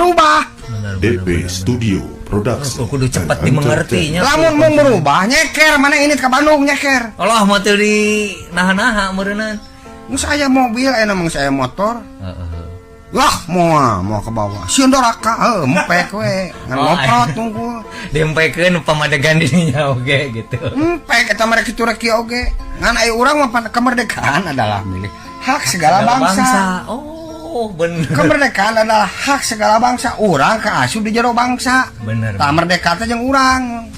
berubah. DP Studio Production. Kudu cepat dimengertinya. Lamun mau berubah nyeker mana ini ke Bandung nyeker. Allah mah teu di naha-naha meureunna. Mus saya mobil emang saya motor. Wah mau ke bawah. Sieun doraka empek we. Ngan ngoprot tunggu. Dempekeun pamadegan dirinya oge gitu. Empek eta mereka kitu rek oge. Ngan aya urang mah kemerdekaan adalah milik hak segala bangsa. Oh, bener. Kemerdekaan adalah hak segala bangsa. Urang kaasup di jero bangsa. Bener. Tak merdeka teh jeung urang.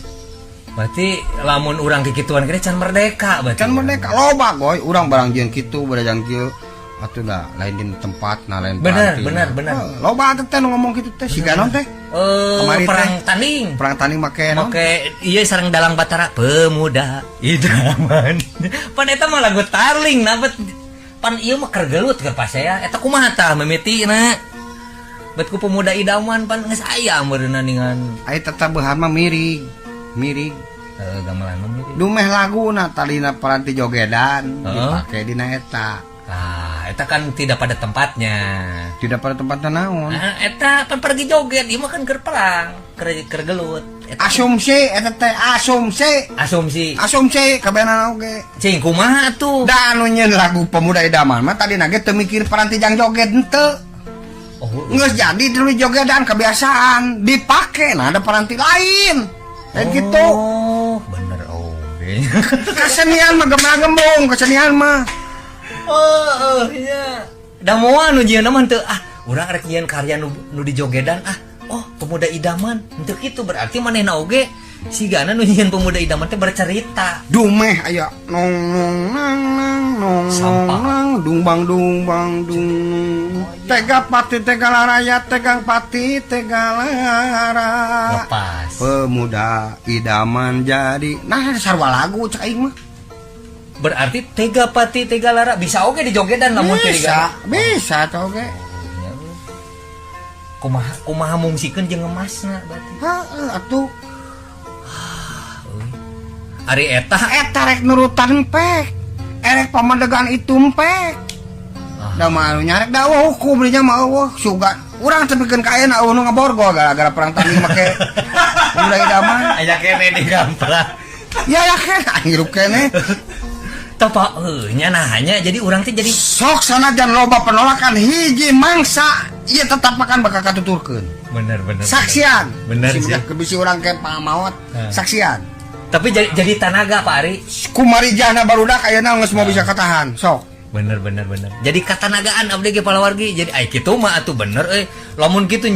Berarti lamun urang kikituan kene can merdeka berarti. Can merdeka loba goy, urang barang jeung kitu barang kieu. Atuh da lain di tempat na lain bener. Loba atuh teh ngomong kitu teh siganon teh. Perang tanding. Perang tanding make ieu sareng dalang batara pemuda idaman. Pan eta mah lagu Tarling na pan ieu mah keur gelut keur pasea eta kumaha tah mimitina. Bet ku pemuda idaman pan geus aya meureunna ningan. Aya tatabehan mah mirig. Gamelan mah mirig. Dumeh laguna talina paranti jogedan dipake dina eta. Eta kan tidak pada tempatnya. Tidak pada tempatnya naon. Eta pan pergi joget, ieu mah kan keur perang, keur gelut. Asumsi eta teh asumsi kabehana oge. Cing kumaha atuh? Da anu nyeun lagu pemuda idaman mah tadi nage teu mikir paranti jang joget henteu. Geus jadi dulu jogedan kebiasaan dipake nah ada paranti lain. Kayak gitu. Bener oge. Kesenian mah gembung kesenian mah. Iya. Da moal nu jieunna mah teu urang rek nyieun karya nu di jogedan pemuda idaman. Henteu kitu berarti manehna oge sigana nu nyieun pemuda idaman teh bercerita. Dumeh aya nong nong nang nang nong nang dumbang dung. Tega pati tega laraya tegang pati tega lara. Lepas. Pemuda idaman jadi. Nah sarua lagu cek aing mah. Berarti tega pati tega lara bisa oge di jogedan lamun teu diganti. Bisa teh oge. Kumaha mungsikeun jeung ngemasna berarti. Atuh. Ari eta rek nurutan empek. Erek pamadegan itu empek. Da mah nyarek da hukum dinya mah eueuh sugan. Urang teh pikeun ka ayeuna eueuh nu ngaborgo gara-gara perang tanding make. Udah idaman aya kene di gampra. Ya kene hirup kene. Tapa nya nahanya jadi urang teh jadi sok sanajan loba penolakan hiji mangsa ieu tetap akan bakal katuturkeun. Bener. Saksian. Bener sih. Bisi urang ke pamaot saksian. Tapi jadi tanaga Pak Ari. Kumarijahna barudak ayeuna geus mau bisa katahan. Sok. Bener. Jadi katanagaan abdi ge palawargi. Jadi ai kitu mah atuh bener lamun kitu